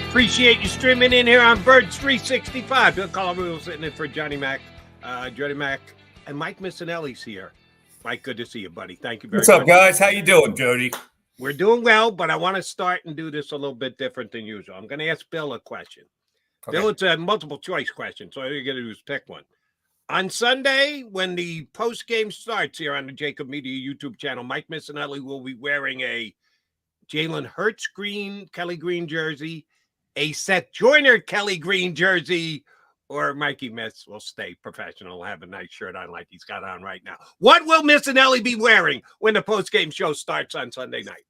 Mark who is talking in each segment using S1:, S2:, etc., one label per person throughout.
S1: Appreciate you streaming in here on Birds 365. Bill Colorado sitting in for Johnny Mac, Jody Mac, and Mike Missinelli's here. Mike, good to see you, buddy. Thank you very much.
S2: What's up, guys? How you doing, Jody?
S1: We're doing well, but I want to start and do this a little bit different than usual. I'm going to ask Bill a question. Okay. Bill, it's a multiple choice question, so all you're going to do is pick one. On Sunday, when the post-game starts here on the JAKIB Media YouTube channel, Mike Missinelli will be wearing a Jalen Hurts Kelly Green jersey, a Seth Joyner Kelly Green jersey, or Mikey Miss will stay professional, have a nice shirt on like he's got on right now. What will Missinelli be wearing when the post-game show starts on Sunday night?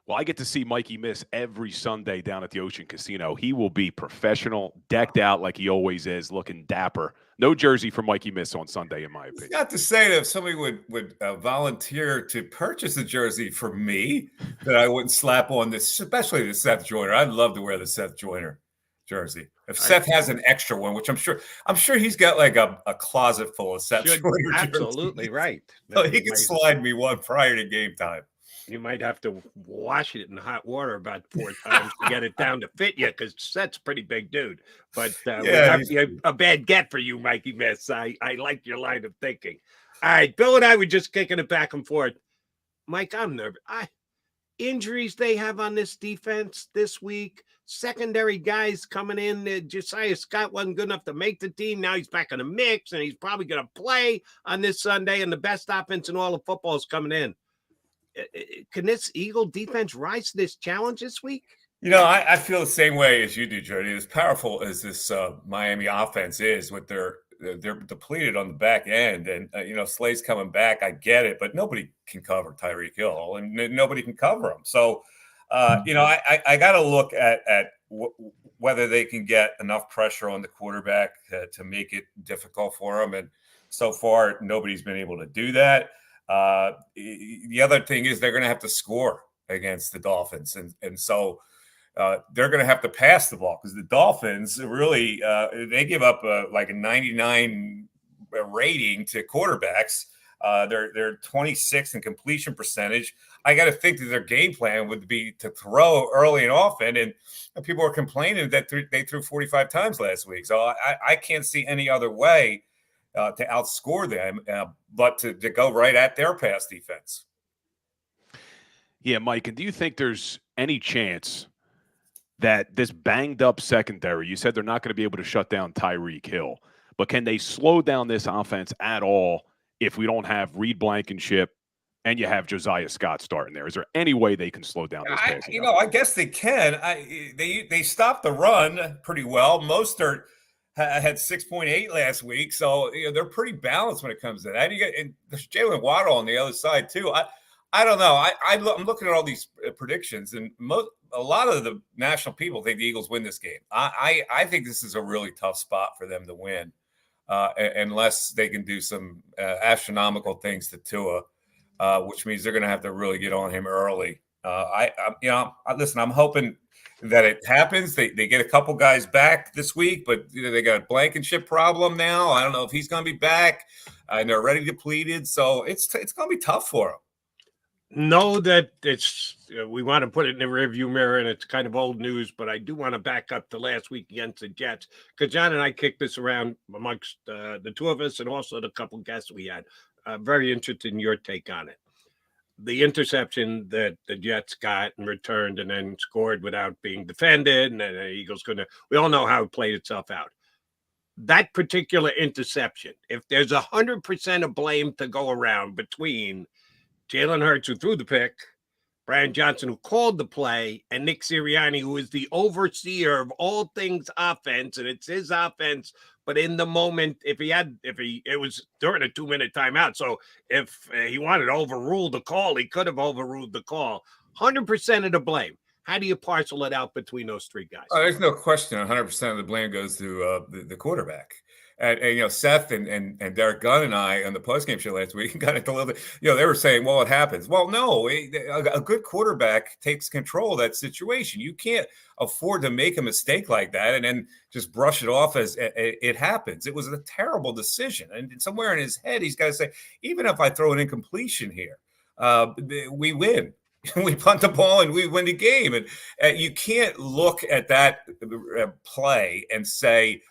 S3: Well, I get to see Mikey Miss every Sunday down at the Ocean Casino. He will be professional, decked out like he always is, looking dapper. No jersey for Mikey Miss on Sunday, in my opinion.
S2: Not to say that if somebody would volunteer to purchase a jersey for me, that I wouldn't slap on this, especially the Seth Joyner. I'd love to wear the Seth Joyner jersey. If Seth has an extra one, which I'm sure he's got like a closet full of Seth Joyner jerseys.
S1: Absolutely right.
S2: So he can slide me one prior to game time.
S1: You might have to wash it in hot water about 4 times to get it down to fit you, because Seth's a pretty big dude. But a bad get for you, Mikey Miss. I like your line of thinking. All right, Bill and I were just kicking it back and forth. Mike, I'm nervous. Injuries they have on this defense this week. Secondary guys coming in. Josiah Scott wasn't good enough to make the team. Now he's back in the mix, and he's probably going to play on this Sunday, and the best offense in all of football is coming in. Can this Eagle defense rise to this challenge this week?
S2: You know, I feel the same way as you do, Jody. As powerful as this Miami offense is, with they're depleted on the back end, and Slade's coming back. I get it, but nobody can cover Tyreek Hill, and nobody can cover him. So, I got to look at whether they can get enough pressure on the quarterback to make it difficult for him. And so far, nobody's been able to do that. The other thing is they're going to have to score against the Dolphins. And so they're going to have to pass the ball, because the Dolphins really, they give up like a 99 rating to quarterbacks. They're 26th in completion percentage. I got to think that their game plan would be to throw early and often. And people are complaining that they threw 45 times last week. So I can't see any other way to outscore them, but to go right at their pass defense.
S3: Yeah, Mike, and do you think there's any chance that this banged-up secondary, you said they're not going to be able to shut down Tyreek Hill, but can they slow down this offense at all if we don't have Reed Blankenship and you have Josiah Scott starting there? Is there any way they can slow down this passing?
S2: I guess they can. They stopped the run pretty well. Mostert had 6.8 last week, so they're pretty balanced when it comes to that. And there's Jalen Waddle on the other side too. I don't know. I'm looking at all these predictions, and a lot of the national people think the Eagles win this game. I think this is a really tough spot for them to win, unless they can do some astronomical things to Tua, which means they're going to have to really get on him early. Listen, I'm hoping that it happens. They get a couple guys back this week, but they got a Blankenship problem now. I don't know if he's going to be back, and they're already depleted. So it's going to be tough for them.
S1: Know that we want to put it in the rearview mirror, and it's kind of old news, but I do want to back up to last week against the Jets, because John and I kicked this around amongst the two of us and also the couple guests we had. Very interested in your take on it. The interception that the Jets got and returned and then scored without being defended, and then the Eagles we all know how it played itself out. That particular interception, if there's 100% of blame to go around between Jalen Hurts, who threw the pick, Brian Johnson, who called the play, and Nick Sirianni, who is the overseer of all things offense, and it's his offense. But in the moment, it was during a 2-minute timeout. So if he wanted to overrule the call, he could have overruled the call. 100% of the blame. How do you parcel it out between those three guys?
S2: There's no question. 100% of the blame goes to the quarterback. And Seth and Derek Gunn and I on the postgame show last week got into a little bit. They were saying, well, it happens. Well, no, a good quarterback takes control of that situation. You can't afford to make a mistake like that and then just brush it off as it happens. It was a terrible decision. And somewhere in his head, he's got to say, even if I throw an incompletion here, we win. We punt the ball and we win the game. And you can't look at that play and say,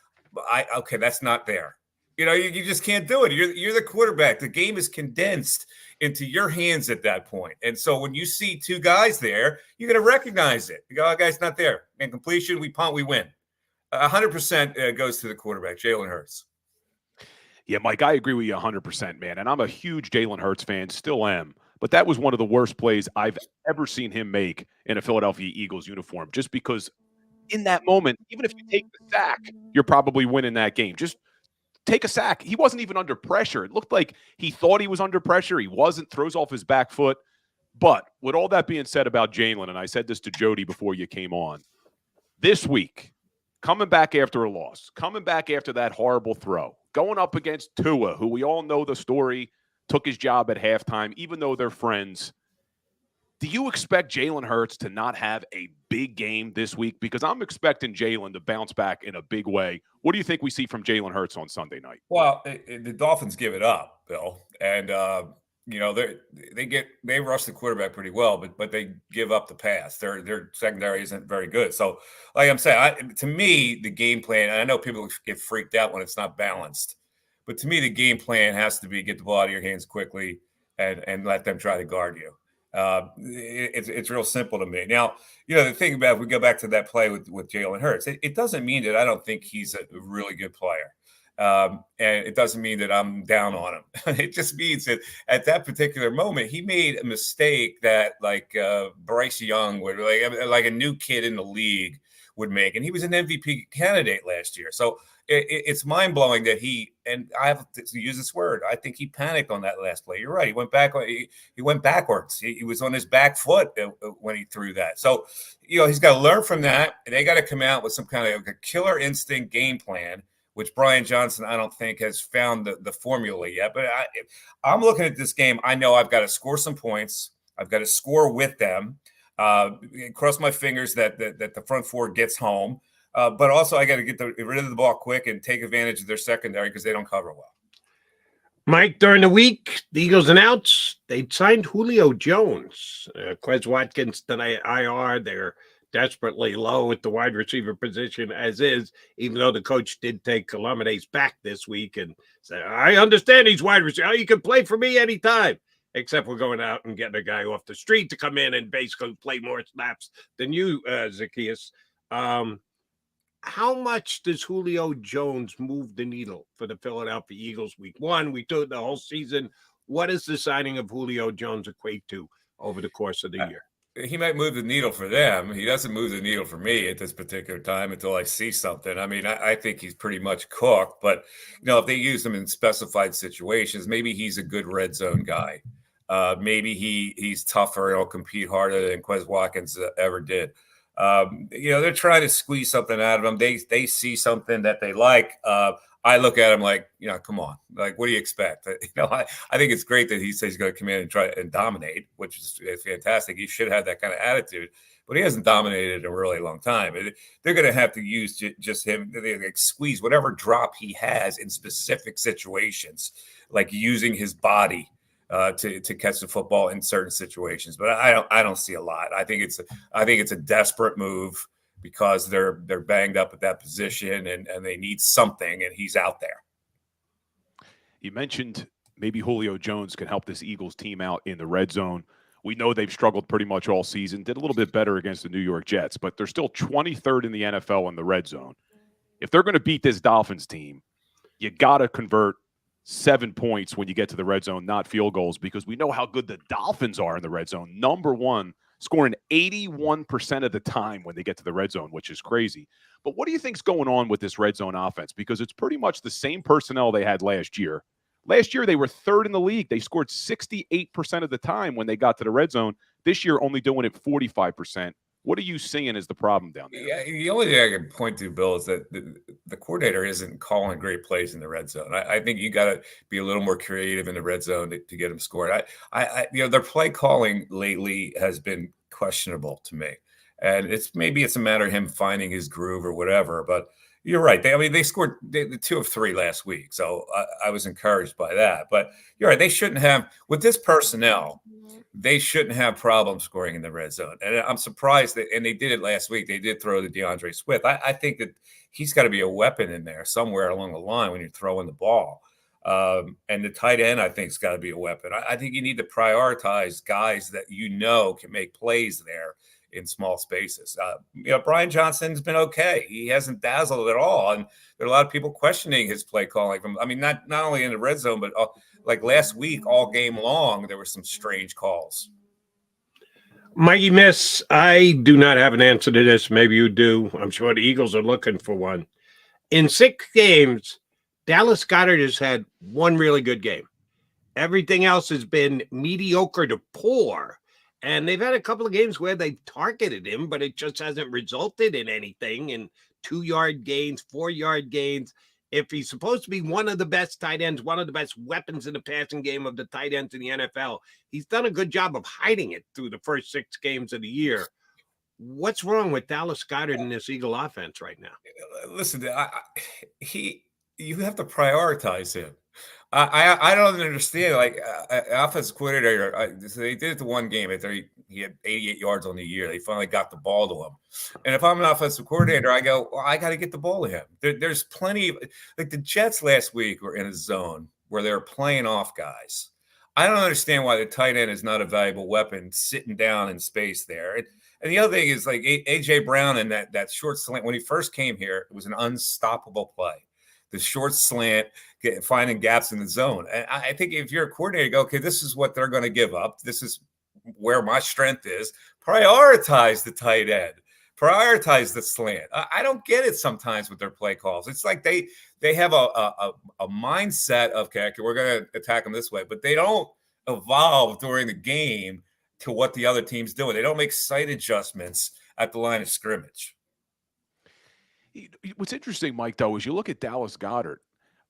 S2: okay, that's not there. You just can't do it. You're the quarterback. The game is condensed into your hands at that point. And so when you see two guys there, you're going to recognize it. You go, oh, guy's not there. And completion, we punt, we win. 100% goes to the quarterback, Jalen Hurts.
S3: Yeah, Mike, I agree with you 100%, man. And I'm a huge Jalen Hurts fan, still am. But that was one of the worst plays I've ever seen him make in a Philadelphia Eagles uniform, just because in that moment, even if you take the sack, you're probably winning that game. Just take a sack. He wasn't even under pressure. It looked like he thought he was under pressure. He wasn't, throws off his back foot. But with all that being said about Jalen, and I said this to Jody before you came on, this week, coming back after a loss, coming back after that horrible throw, going up against Tua, who we all know the story, took his job at halftime, even though they're friends. Do you expect Jalen Hurts to not have a big game this week? Because I'm expecting Jalen to bounce back in a big way. What do you think we see from Jalen Hurts on Sunday night?
S2: Well, the Dolphins give it up, Bill, and they rush the quarterback pretty well, but they give up the pass. Their secondary isn't very good. So, like I'm saying, to me, the game plan. And I know people get freaked out when it's not balanced, but to me, the game plan has to be get the ball out of your hands quickly and let them try to guard you. It's real simple to me. Now, the thing about, if we go back to that play with Jalen Hurts, it doesn't mean that I don't think he's a really good player. And it doesn't mean that I'm down on him. It just means that at that particular moment, he made a mistake that Bryce Young would, like a new kid in the league would make. And he was an MVP candidate last year. So it's mind blowing that and I have to use this word, I think he panicked on that last play. You're right. He went back. He went backwards. He was on his back foot when he threw that. So, he's got to learn from that. They got to come out with some kind of a killer instinct game plan, which Brian Johnson, I don't think, has found the formula yet. But I'm looking at this game. I know I've got to score some points. I've got to score with them. Cross my fingers that the front four gets home. But also I got to get rid of the ball quick and take advantage of their secondary because they don't cover well.
S1: Mike, during the week, the Eagles announced they signed Julio Jones. Quez Watkins tonight IR. They're desperately low at the wide receiver position as is, even though the coach did take Columbus back this week and said, I understand he's wide receiver. You can play for me anytime. Except we're going out and getting a guy off the street to come in and basically play more snaps than you, Zacchaeus. How much does Julio Jones move the needle for the Philadelphia Eagles week one? We took the whole season. What does the signing of Julio Jones equate to over the course of the year?
S2: He might move the needle for them. He doesn't move the needle for me at this particular time until I see something. I mean, I think he's pretty much cooked. But, if they use him in specified situations, maybe he's a good red zone guy. Maybe he's tougher and he'll compete harder than Quez Watkins ever did. They're trying to squeeze something out of him. They see something that they like. I look at him like, come on, like, what do you expect? I think it's great that he says he's going to come in and try and dominate, which is fantastic. He should have that kind of attitude, but he hasn't dominated in a really long time. They're going to have to use just him, squeeze whatever drop he has in specific situations, like using his body to catch the football in certain situations. But I don't see a lot. I think it's a desperate move because they're banged up at that position and they need something, and he's out there.
S3: You mentioned maybe Julio Jones can help this Eagles team out in the red zone. We know they've struggled pretty much all season, did a little bit better against the New York Jets, but they're still 23rd in the NFL in the red zone. If they're going to beat this Dolphins team, you got to convert 7 points when you get to the red zone, not field goals, because we know how good the Dolphins are in the red zone. Number one, scoring 81% of the time when they get to the red zone, which is crazy. But what do you think's going on with this red zone offense? Because it's pretty much the same personnel they had last year. Last year, they were third in the league. They scored 68% of the time when they got to the red zone. This year, only doing it 45%. What are you seeing as the problem down there?
S2: Yeah, the only thing I can point to, Bill, is that the coordinator isn't calling great plays in the red zone. I think you got to be a little more creative in the red zone to get them scored. Their play calling lately has been questionable to me, and it's a matter of him finding his groove or whatever. But You're right. They scored the 2 of 3 last week, so I was encouraged by that. But you're right. They shouldn't have, with this personnel, they shouldn't have problems scoring in the red zone. And I'm surprised that, and they did it last week. They did throw to DeAndre Swift. I think that he's got to be a weapon in there somewhere along the line when you're throwing the ball. And the tight end, I think, has got to be a weapon. I think you need to prioritize guys that can make plays there in small spaces. Brian Johnson's been okay. He hasn't dazzled at all. And there are a lot of people questioning his play calling. Not only in the red zone, but like last week, all game long, there were some strange calls.
S1: Mikey Miss, I do not have an answer to this. Maybe you do. I'm sure the Eagles are looking for one. In 6 games, Dallas Goedert has had one really good game. Everything else has been mediocre to poor. And they've had a couple of games where they've targeted him, but it just hasn't resulted in anything. In 2-yard gains, 4-yard gains. If he's supposed to be one of the best tight ends, one of the best weapons in the passing game of the tight ends in the NFL, he's done a good job of hiding it through the first 6 games of the year. What's wrong with Dallas Goedert in this Eagle offense right now?
S2: Listen, you have to prioritize him. I don't understand. Like offensive coordinator, they did it to one game. He had 88 yards on the year. They finally got the ball to him. And if I'm an offensive coordinator, I go, well, I got to get the ball to him. There's plenty of, like the Jets last week were in a zone where they were playing off guys. I don't understand why the tight end is not a valuable weapon sitting down in space there. And the other thing is like A.J. Brown and that short slant. When he first came here, it was an unstoppable play. The short slant, finding gaps in the zone. And I think if you're a coordinator, you go, okay, this is what they're going to give up. This is where my strength is. Prioritize the tight end. Prioritize the slant. I don't get it sometimes with their play calls. It's like they have a mindset of, okay, we're going to attack them this way, but they don't evolve during the game to what the other team's doing. They don't make sight adjustments at the line of scrimmage.
S3: What's interesting, Mike, though, is you look at Dallas Goedert.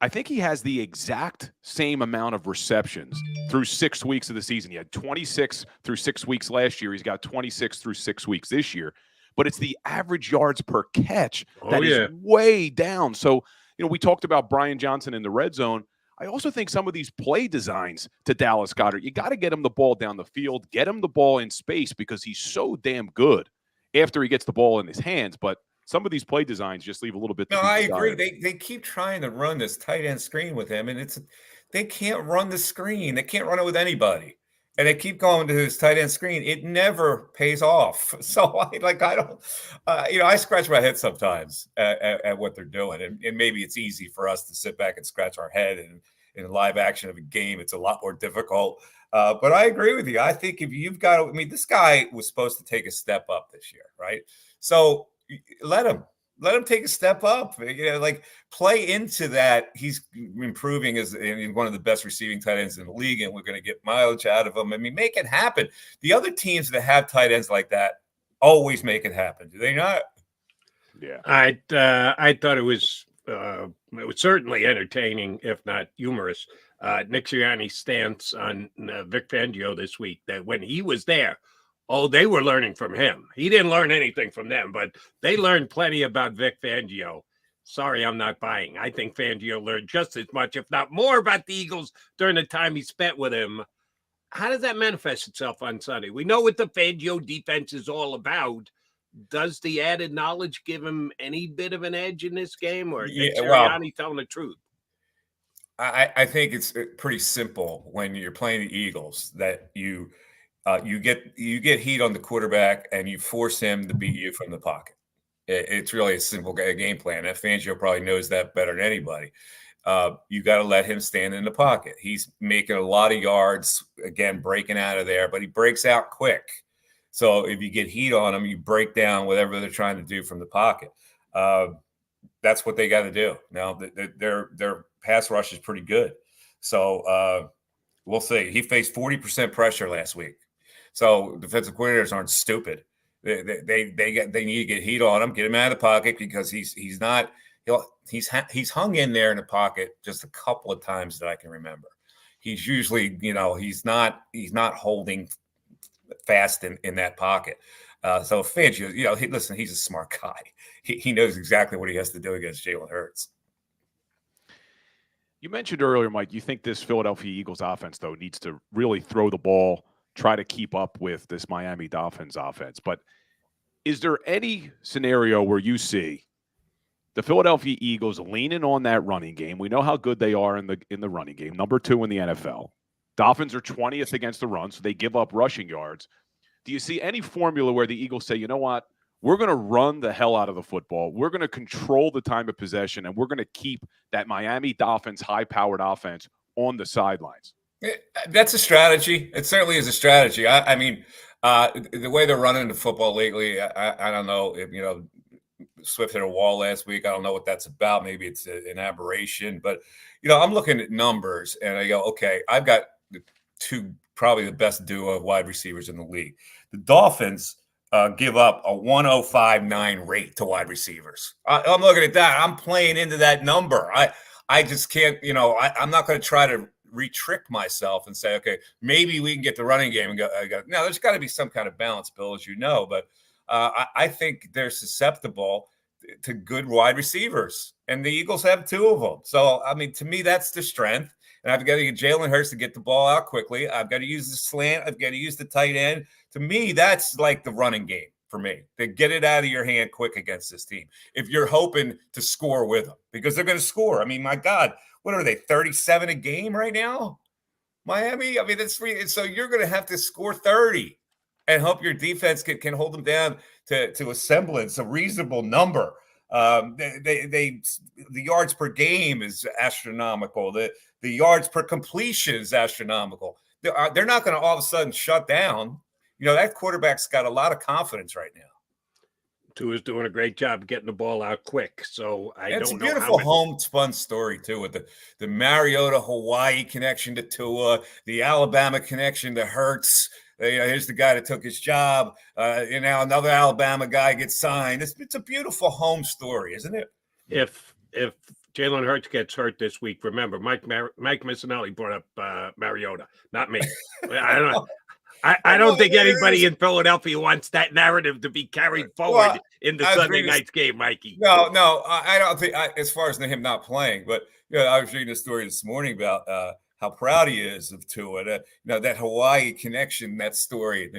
S3: I think he has the exact same amount of receptions through 6 weeks of the season. He had 26 through 6 weeks last year. He's got 26 through 6 weeks this year. But it's the average yards per catch that is way down. So, we talked about Brian Johnson in the red zone. I also think some of these play designs to Dallas Goedert, you got to get him the ball down the field, get him the ball in space because he's so damn good after he gets the ball in his hands. But some of these play designs just leave a little bit.
S2: No, I agree. They keep trying to run this tight end screen with him, and they can't run the screen. They can't run it with anybody, and they keep going to this tight end screen. It never pays off. So I scratch my head sometimes at what they're doing, and maybe it's easy for us to sit back and scratch our head. And in live action of a game, it's a lot more difficult. But I agree with you. I think if you've got, this guy was supposed to take a step up this year, right? So let him take a step up, play into that. He's improving as one of the best receiving tight ends in the league, and we're going to get mileage out of him. Make it happen. The other teams that have tight ends like that always make it happen. Do they not?
S1: Yeah. I thought it was certainly entertaining, if not humorous. Nick Sirianni's stance on Vic Fangio this week, that when he was there, they were learning from him. He didn't learn anything from them, but they learned plenty about Vic Fangio. Sorry, I'm not buying. I think Fangio learned just as much, if not more, about the Eagles during the time he spent with him. How does that manifest itself on Sunday? We know what the Fangio defense is all about. Does the added knowledge give him any bit of an edge in this game, or is Sirianni telling the truth?
S2: I think it's pretty simple when you're playing the Eagles that you get heat on the quarterback and you force him to beat you from the pocket. It's really a simple game plan. And Fangio probably knows that better than anybody. You got to let him stand in the pocket. He's making a lot of yards, again, breaking out of there, but he breaks out quick. So if you get heat on him, you break down whatever they're trying to do from the pocket. That's what they got to do. Now, their pass rush is pretty good. So we'll see. He faced 40% pressure last week. So defensive coordinators aren't stupid. They need to get heat on him, get him out of the pocket, because he's hung in there in the pocket just a couple of times that I can remember. He's usually, he's not holding fast in that pocket. So Fangio, listen, he's a smart guy. He knows exactly what he has to do against Jalen Hurts.
S3: You mentioned earlier, Mike, you think this Philadelphia Eagles offense, though, needs to really throw the ball, try to keep up with this Miami Dolphins offense. But is there any scenario where you see the Philadelphia Eagles leaning on that running game? We know how good they are in the running game, number 2 in the NFL. Dolphins are 20th against the run, so they give up rushing yards. Do you see any formula where the Eagles say, you know what, we're going to run the hell out of the football, we're going to control the time of possession, and we're going to keep that Miami Dolphins high-powered offense on the sidelines?
S2: That's a strategy. It certainly is a strategy. I mean, the way they're running the football lately, I don't know if, Swift hit a wall last week. I don't know what that's about. Maybe it's an aberration. But, I'm looking at numbers, and I go, okay, I've got probably the best duo of wide receivers in the league. The Dolphins give up a 105.9 rate to wide receivers. I'm looking at that. I'm playing into that number. I just can't, I'm not going to try to re-trick myself and say, okay, maybe we can get the running game and go. No, there's got to be some kind of balance, Bill, as you know. But I think they're susceptible to good wide receivers, and the Eagles have 2 of them. So, I mean, to me, that's the strength. And I've got to get Jalen Hurts to get the ball out quickly. I've got to use the slant. I've got to use the tight end. To me, that's like the running game for me. To get it out of your hand quick against this team. If you're hoping to score with them, because they're going to score. I mean, my God, what are they, 37 a game right now? Miami? I mean, that's free. So you're going to have to score 30 and hope your defense can hold them down to a semblance, a reasonable number. The yards per game is astronomical. The yards per completion is astronomical. They're not going to all of a sudden shut down. That quarterback's got a lot of confidence right now.
S1: Tua's doing a great job getting the ball out quick. So
S2: It's a beautiful homespun story, too, with the Mariota Hawaii connection to Tua, the Alabama connection to Hurts. Here's the guy that took his job. Another Alabama guy gets signed. It's a beautiful home story, isn't it?
S1: If Jalen Hurts gets hurt this week, remember, Mike Missinelli brought up Mariota, not me. I don't know. I don't think anybody in Philadelphia wants that narrative to be carried forward in the Sunday night's game, Mikey.
S2: No, I don't think, as far as him not playing, but I was reading a story this morning about how proud he is of Tua. That Hawaii connection, that story.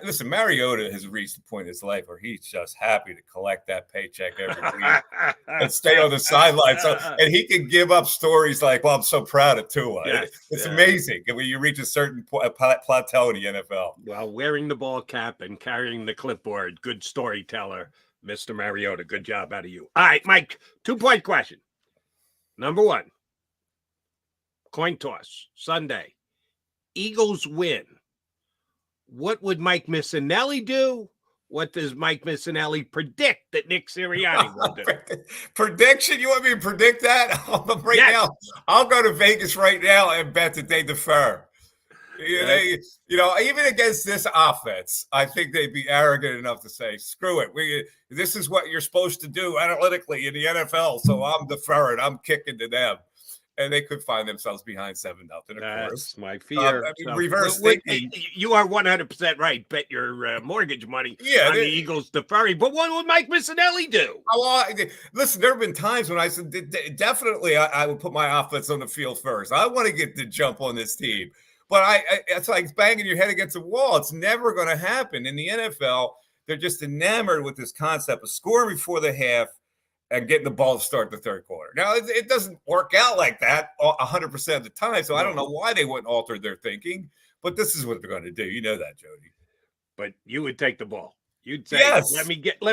S2: Listen, Mariota has reached the point in his life where he's just happy to collect that paycheck every week and stay on the sideline. And he can give up stories like, well, I'm so proud of Tua.
S1: Yes,
S2: it's amazing when you reach a certain plateau in the NFL.
S1: Well, wearing the ball cap and carrying the clipboard, good storyteller, Mr. Mariota. Good job out of you. All right, Mike, 2-point question. Number 1. Coin toss, Sunday. Eagles win. What would Mike Missinelli do? What does Mike Missinelli predict that Nick Sirianni will do?
S2: Prediction? You want me to predict that? Now, I'll go to Vegas right now and bet that they defer. Even against this offense, I think they'd be arrogant enough to say, screw it. This is what you're supposed to do analytically in the NFL, so I'm deferring. I'm kicking to them. And they could find themselves behind 7-0. Of course,
S1: that's my fear.
S2: Reverse thinking.
S1: You are 100% right. Bet your mortgage money on the Eagles deferring. But what would Mike Missinelli do?
S2: Listen, there have been times when I said definitely I would put my offense on the field first. I want to get the jump on this team. But it's like banging your head against a wall. It's never going to happen. In the NFL, they're just enamored with this concept of scoring before the half and getting the ball to start the third quarter. Now, it doesn't work out like that 100% of the time, so I don't know why they wouldn't alter their thinking, but this is what they're going to do. You know that, Jody.
S1: But you would take the ball. You'd say,
S2: yes.
S1: let me get up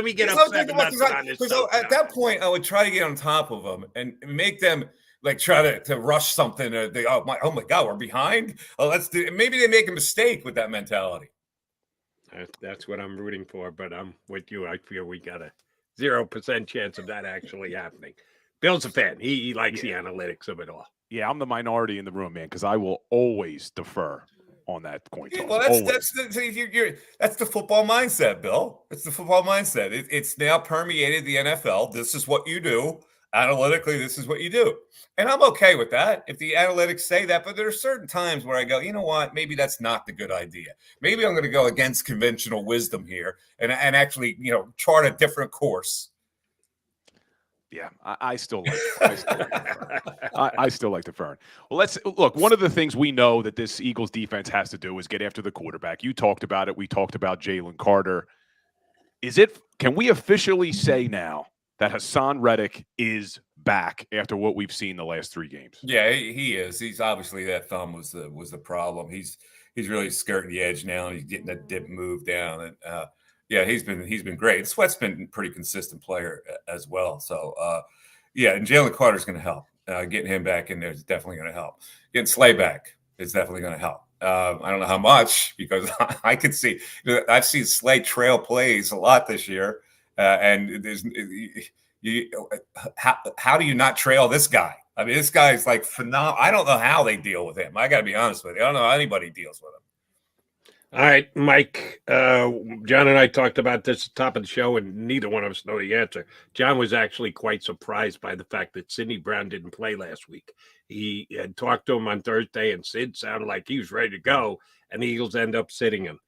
S1: 7-0 on this.
S2: At that point, I would try to get on top of them and make them like try to rush something. Or oh my God, we're behind. Oh, let's do. Maybe they make a mistake with that mentality.
S1: That's what I'm rooting for, but I'm with you. I feel we got a 0% chance of that actually happening. Bill's a fan. He likes the analytics of it all.
S3: Yeah, I'm the minority in the room, man, because I will always defer on that coin toss.
S2: Well, that's the football mindset, Bill. It's the football mindset. It's now permeated the NFL. This is what you do. Analytically, this is what you do. And I'm okay with that if the analytics say that. But there are certain times where I go, you know what? Maybe that's not the good idea. Maybe I'm going to go against conventional wisdom here and actually, chart a different course.
S3: Yeah, I still like I still like the Fern. Well, let's look. One of the things we know that this Eagles defense has to do is get after the quarterback. You talked about it. We talked about Jalen Carter. Can we officially say now that Hassan Reddick is back after what we've seen the last 3 games?
S2: Yeah, he is. He's obviously, that thumb was the problem. He's really skirting the edge now, and he's getting that dip move down. And yeah, he's been great. Sweat's been a pretty consistent player as well. So yeah, and Jalen Carter's going to help. Getting him back in there is definitely going to help. Getting Slay back is definitely going to help. I don't know how much, because I can see, I've seen Slay trail plays a lot this year, and how do you not trail this guy? I mean, this guy's like phenomenal. I don't know how they deal with him. I got to be honest with you. I don't know how anybody deals with him.
S1: All right, Mike. John and I talked about this at the top of the show, and neither one of us know the answer. John was actually quite surprised by the fact that Sidney Brown didn't play last week. He had talked to him on Thursday, and Sid sounded like he was ready to go, and the Eagles end up sitting him.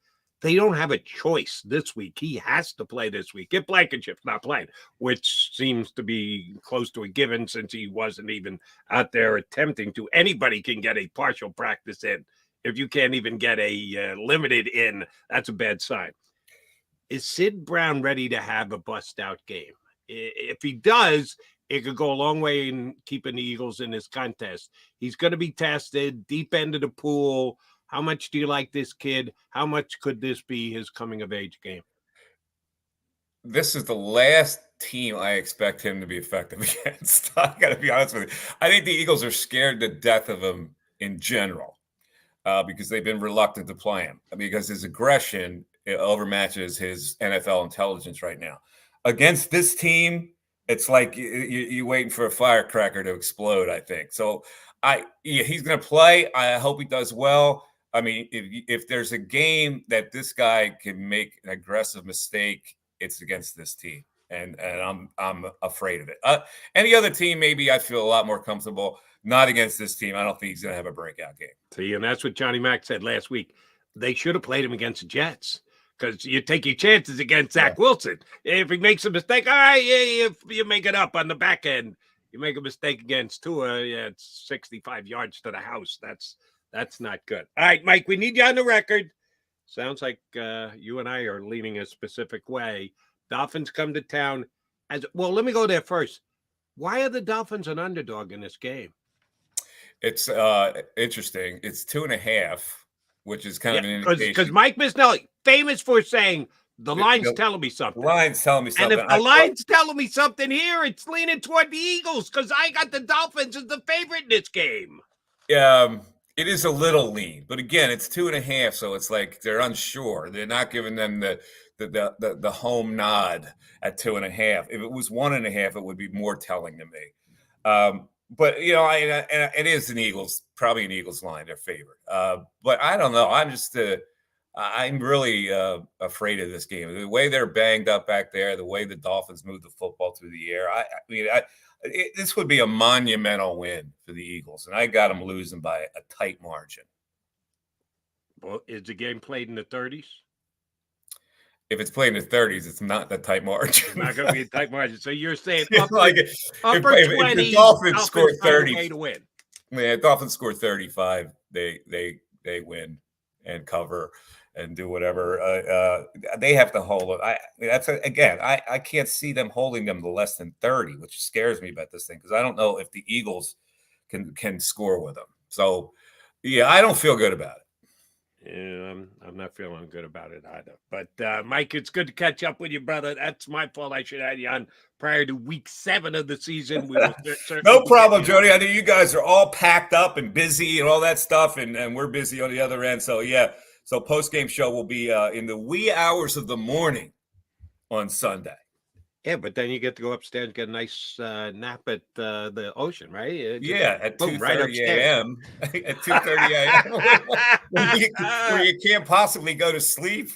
S1: They don't have a choice this week. He has to play this week if Blankenship's not playing, which seems to be close to a given since he wasn't even out there attempting to. Anybody can get a partial practice in. If you can't even get a limited in, that's a bad sign. Is Sid Brown ready to have a bust-out game? If he does, it could go a long way in keeping the Eagles in this contest. He's going to be tested, deep end of the pool. How much do you like this kid? How much could this be his coming-of-age game?
S2: This is the last team I expect him to be effective against. I got to be honest with you. I think the Eagles are scared to death of him in general. Because they've been reluctant to play him, because his aggression overmatches his NFL intelligence right now. Against this team, it's like you're waiting for a firecracker to explode, I think. So he's going to play. I hope he does well. I mean, if there's a game that this guy can make an aggressive mistake, it's against this team. And I'm afraid of it. Any other team, maybe I feel a lot more comfortable. Not against this team. I don't think he's going to have a breakout game.
S1: See, and that's what Johnny Mack said last week. They should have played him against the Jets, because you take your chances against Zach Wilson. If he makes a mistake, all right, if you make it up on the back end. You make a mistake against Tua, it's 65 yards to the house. That's not good. All right, Mike, we need you on the record. Sounds like you and I are leaning a specific way. Dolphins come to town. Well, let me go there first. Why are the Dolphins an underdog in this game?
S2: It's interesting. It's 2.5, which is kind of an indication.
S1: Because Mike Misnelli, famous for saying, the line's telling me something.
S2: The line's telling me something.
S1: And if the line's telling me something here, it's leaning toward the Eagles, because I got the Dolphins as the favorite in this game.
S2: It is a little lean, but again, it's 2.5, so it's like they're unsure. They're not giving them the home nod at 2.5. If it was 1.5, it would be more telling to me. But it is probably an Eagles line, their favorite. But I don't know. I'm really afraid of this game. The way they're banged up back there, the way the Dolphins move the football through the air. This would be a monumental win for the Eagles, and I got them losing by a tight margin.
S1: Well, is the game played in the 30s?
S2: If it's played in the 30s, it's not the tight margin.
S1: It's not going to be a tight margin. So you're saying
S2: upper 20s. If the Dolphins score 30 to win. Yeah, Dolphins score 35, they win and cover and do whatever. They have to hold it. I can't see them holding them to less than 30, which scares me about this thing, because I don't know if the Eagles can score with them. So, yeah, I don't feel good about it.
S1: Yeah, I'm not feeling good about it either. But, Mike, it's good to catch up with you, brother. That's my fault. I should have you on prior to week 7 of the season. We
S2: no problem, Jody. I know you guys are all packed up and busy and all that stuff, and we're busy on the other end. So, yeah. So post-game show will be in the wee hours of the morning on Sunday.
S1: Yeah, but then you get to go upstairs and get a nice nap at the ocean, right?
S2: At 2:30 a.m. At 2:30 a.m. where you can't possibly go to sleep,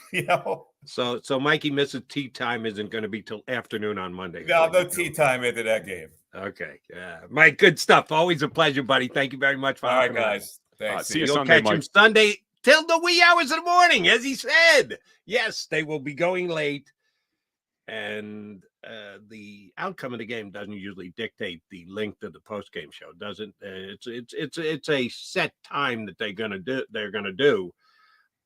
S1: So Mikey misses tea time isn't going to be till afternoon on Monday.
S2: No tea time into that game.
S1: Okay. Yeah. Mike, good stuff. Always a pleasure, buddy. Thank you very much for
S2: All right,
S1: hopping on.
S2: guys. Thanks.
S3: See you
S1: You'll
S3: Sunday,
S1: catch him
S3: Mike.
S1: Sunday till the wee hours of the morning, as he said. Yes, they will be going late. And the outcome of the game doesn't usually dictate the length of the post-game show, doesn't? It's a set time that they're gonna do.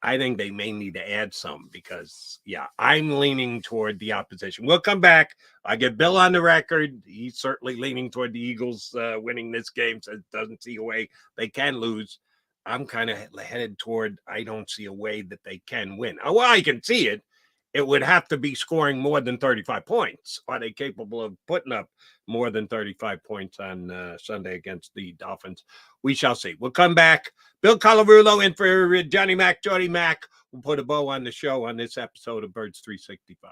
S1: I think they may need to add some because, yeah, I'm leaning toward the opposition. We'll come back. I get Bill on the record. He's certainly leaning toward the Eagles winning this game, so it doesn't see a way they can lose. I'm kind of headed toward I don't see a way that they can win. Well, I can see it. It would have to be scoring more than 35 points. Are they capable of putting up more than 35 points on Sunday against the Dolphins? We shall see. We'll come back. Bill Colarulo in for Johnny Mac, Jody Mac. We'll put a bow on the show on this episode of Birds 365.